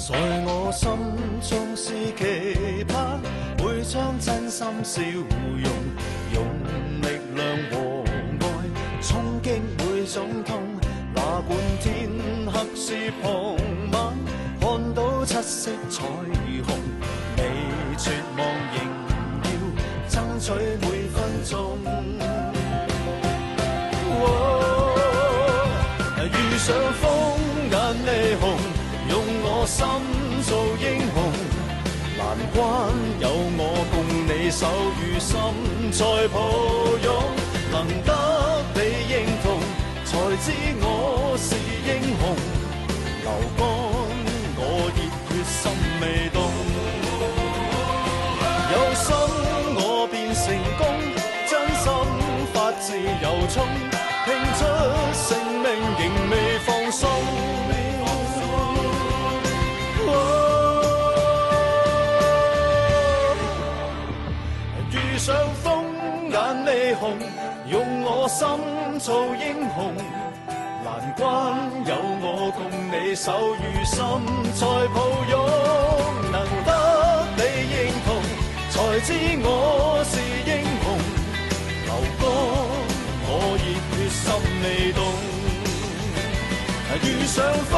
在我心中是期盼，會將真心笑容，用力量和愛衝擊每種痛。那管天黑是傍晚，看到七色彩虹，你絕望仍要爭取每分鐘。遇上風眼霓虹，用我心做英雄，難關有我共你手與心再抱擁，能得你認同，才知我是英雄，流乾我熱血心未動，有心我便成功，真心發自由衷，拼出性命仍未放鬆。遇上風眼霓虹，用我心做英雄，難關有我共你手與心再抱擁，能得你認同，才知我是英雄，流乾我熱血心未動。遇上風